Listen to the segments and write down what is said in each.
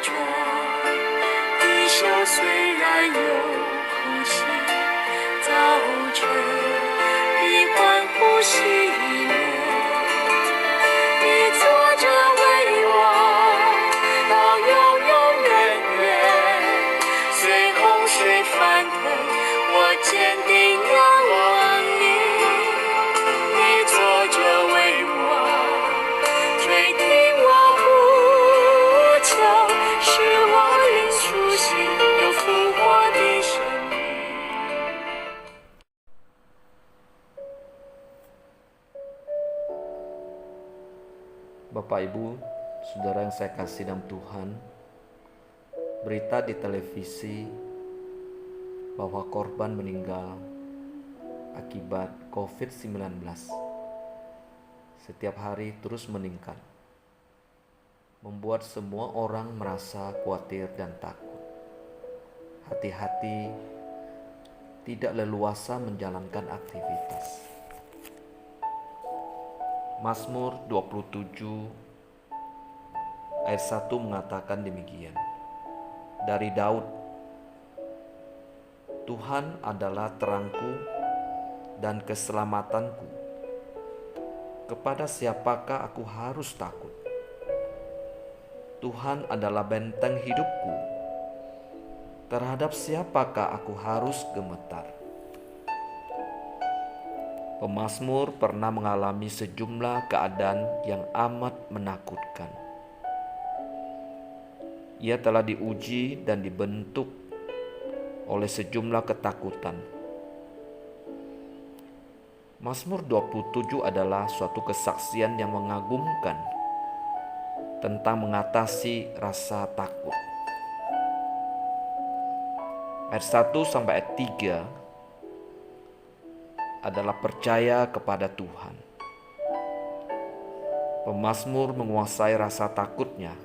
着，地球虽然有哭泣，早晨比欢呼喜乐。你坐着为我到永永远远，随洪水翻腾，我坚定仰望你。你坐着为我垂听我呼求，使我灵苏醒，有复活的生命。Bapak Ibu, Saudara yang saya kasih dalam Tuhan, berita di televisi bahwa korban meninggal akibat COVID-19 setiap hari terus meningkat, membuat semua orang merasa khawatir dan takut. Hati-hati, tidak leluasa menjalankan aktivitas. Mazmur 27 ayat 1 mengatakan demikian. Dari Daud, Tuhan adalah terangku dan keselamatanku. Kepada siapakah aku harus takut? Tuhan adalah benteng hidupku. Terhadap siapakah aku harus gemetar? Pemazmur pernah mengalami sejumlah keadaan yang amat menakutkan. Ia telah diuji dan dibentuk oleh sejumlah ketakutan. Mazmur 27 adalah suatu kesaksian yang mengagumkan tentang mengatasi rasa takut. Ayat 1 sampai ayat 3 adalah percaya kepada Tuhan. Pemazmur menguasai rasa takutnya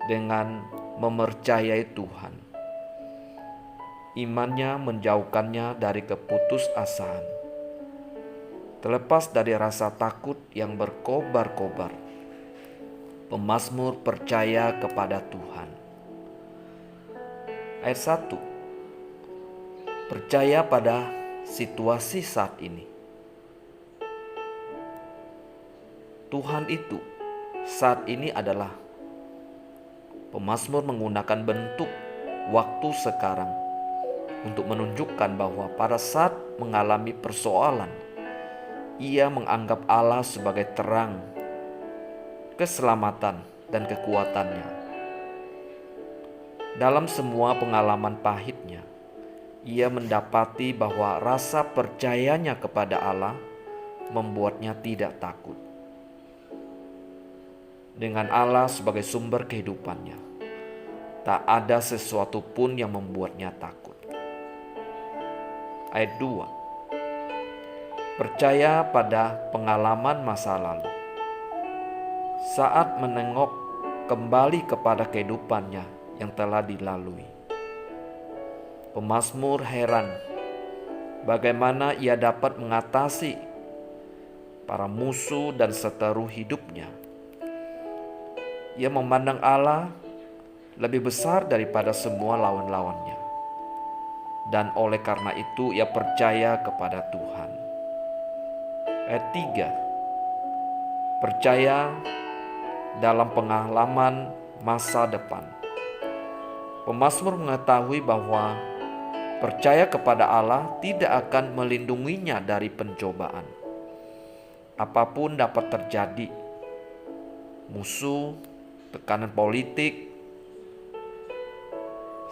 dengan mempercayai Tuhan. Imannya menjauhkannya dari keputusasaan. Terlepas dari rasa takut yang berkobar-kobar, pemazmur percaya kepada Tuhan. Ayat 1, percaya pada situasi saat ini. Tuhan itu saat ini adalah pemazmur menggunakan bentuk waktu sekarang untuk menunjukkan bahwa pada saat mengalami persoalan, ia menganggap Allah sebagai terang, keselamatan, dan kekuatannya. Dalam semua pengalaman pahitnya, ia mendapati bahwa rasa percayanya kepada Allah membuatnya tidak takut. Dengan Allah sebagai sumber kehidupannya, tak ada sesuatu pun yang membuatnya takut. Ayat 2, percaya pada pengalaman masa lalu. Saat menengok kembali kepada kehidupannya yang telah dilalui, pemazmur heran bagaimana ia dapat mengatasi para musuh dan seteru hidupnya. Ia memandang Allah lebih besar daripada semua lawan-lawannya, dan oleh karena itu ia percaya kepada Tuhan. Ayat 3, percaya dalam pengalaman masa depan. Pemazmur mengetahui bahwa percaya kepada Allah tidak akan melindunginya dari pencobaan. Apapun dapat terjadi, musuh, tekanan politik,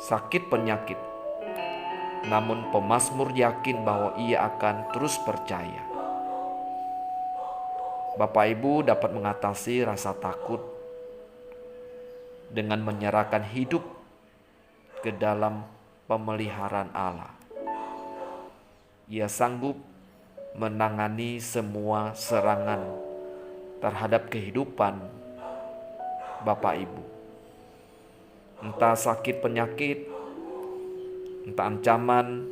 sakit penyakit. Namun pemazmur yakin bahwa ia akan terus percaya. Bapak Ibu dapat mengatasi rasa takut dengan menyerahkan hidup ke dalam pemeliharaan Allah. Ia sanggup menangani semua serangan terhadap kehidupan Bapak Ibu. Entah sakit penyakit, entah ancaman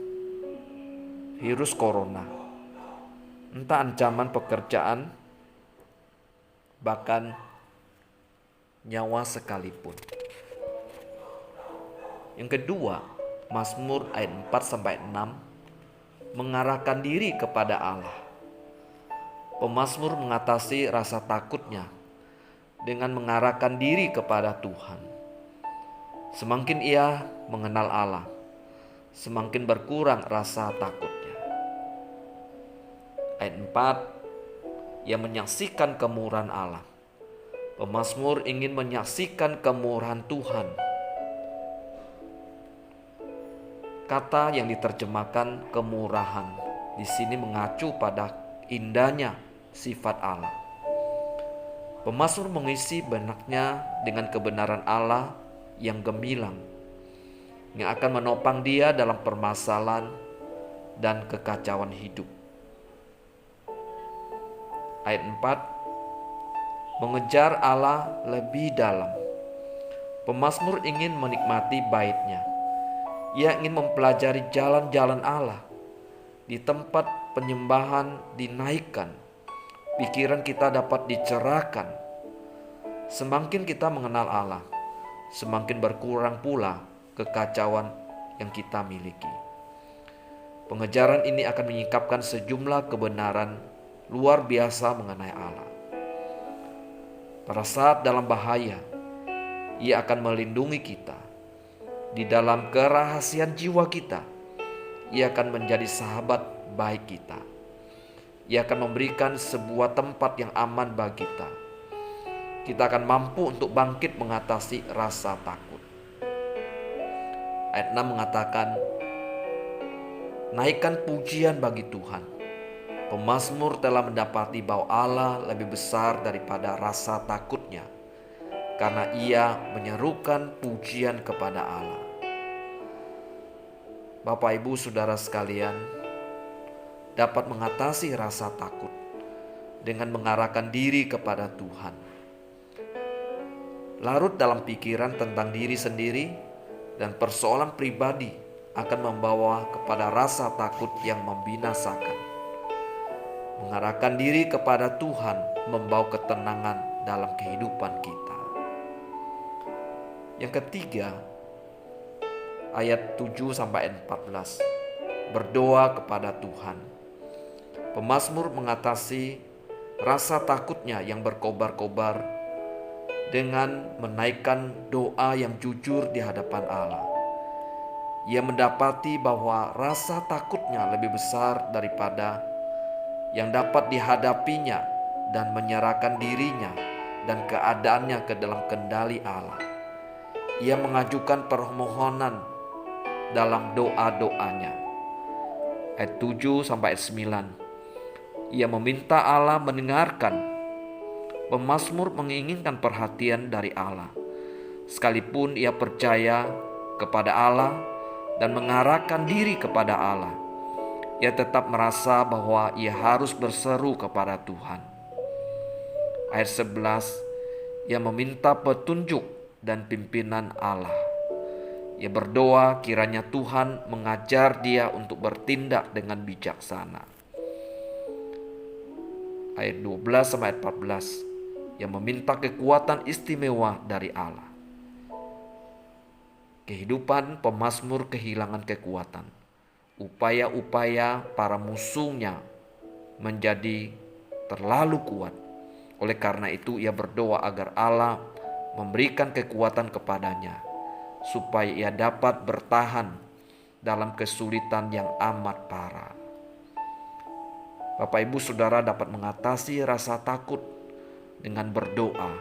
virus corona, entah ancaman pekerjaan, bahkan nyawa sekalipun. Yang kedua, Mazmur ayat 4-6 mengarahkan diri kepada Allah. Pemazmur mengatasi rasa takutnya dengan mengarahkan diri kepada Tuhan. Semakin ia mengenal Allah, semakin berkurang rasa takutnya. Ayat 4, ia menyaksikan kemurahan Allah. Pemazmur ingin menyaksikan kemurahan Tuhan. Kata yang diterjemahkan kemurahan di sini mengacu pada indahnya sifat Allah. Pemazmur mengisi benaknya dengan kebenaran Allah yang gemilang, yang akan menopang dia dalam permasalahan dan kekacauan hidup. Ayat 4, mengejar Allah lebih dalam. Pemazmur ingin menikmati bait-Nya. Ia ingin mempelajari jalan-jalan Allah. Di tempat penyembahan dinaikkan, pikiran kita dapat dicerahkan. Semakin kita mengenal Allah, semakin berkurang pula kekacauan yang kita miliki. Pengejaran ini akan menyingkapkan sejumlah kebenaran luar biasa mengenai Allah. Pada saat dalam bahaya, Ia akan melindungi kita. Di dalam kerahasiaan jiwa kita, Ia akan menjadi sahabat baik kita. Ia akan memberikan sebuah tempat yang aman bagi kita. Kita akan mampu untuk bangkit mengatasi rasa takut. Ayat 6 mengatakan, naikkan pujian bagi Tuhan. Pemazmur telah mendapati bahwa Allah lebih besar daripada rasa takutnya, karena ia menyerukan pujian kepada Allah. Bapak, Ibu, Saudara sekalian, dapat mengatasi rasa takut dengan mengarahkan diri kepada Tuhan. Larut dalam pikiran tentang diri sendiri dan persoalan pribadi akan membawa kepada rasa takut yang membinasakan. Mengarahkan diri kepada Tuhan membawa ketenangan dalam kehidupan kita. Yang ketiga, ayat 7-14, berdoa kepada Tuhan. Pemazmur mengatasi rasa takutnya yang berkobar-kobar dengan menaikkan doa yang jujur di hadapan Allah. Ia mendapati bahwa rasa takutnya lebih besar daripada yang dapat dihadapinya dan menyerahkan dirinya dan keadaannya ke dalam kendali Allah. Ia mengajukan permohonan dalam doa-doanya. Ayat 7-9, ia meminta Allah mendengarkan. Pemazmur menginginkan perhatian dari Allah. Sekalipun ia percaya kepada Allah dan mengarahkan diri kepada Allah, ia tetap merasa bahwa ia harus berseru kepada Tuhan. Ayat 11, ia meminta petunjuk dan pimpinan Allah. Ia berdoa kiranya Tuhan mengajar dia untuk bertindak dengan bijaksana. Ayat 12-14, ia meminta kekuatan istimewa dari Allah. Kehidupan pemazmur kehilangan kekuatan. Upaya-upaya para musuhnya menjadi terlalu kuat. Oleh karena itu ia berdoa agar Allah memberikan kekuatan kepadanya, supaya ia dapat bertahan dalam kesulitan yang amat parah. Bapak, Ibu, Saudara dapat mengatasi rasa takut dengan berdoa.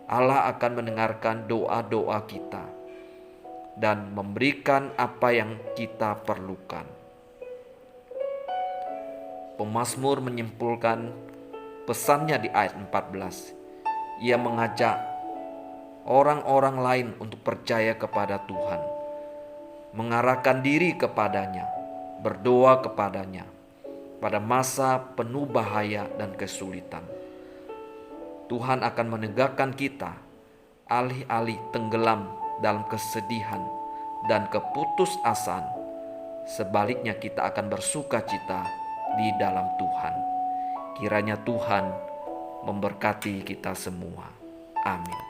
Allah akan mendengarkan doa-doa kita dan memberikan apa yang kita perlukan. Pemazmur menyimpulkan pesannya di ayat 14. Ia mengajak orang-orang lain untuk percaya kepada Tuhan, mengarahkan diri kepadanya, berdoa kepadanya pada masa penuh bahaya dan kesulitan. Tuhan akan menegakkan kita alih-alih tenggelam dalam kesedihan dan keputusasaan. Sebaliknya kita akan bersuka cita di dalam Tuhan. Kiranya Tuhan memberkati kita semua. Amin.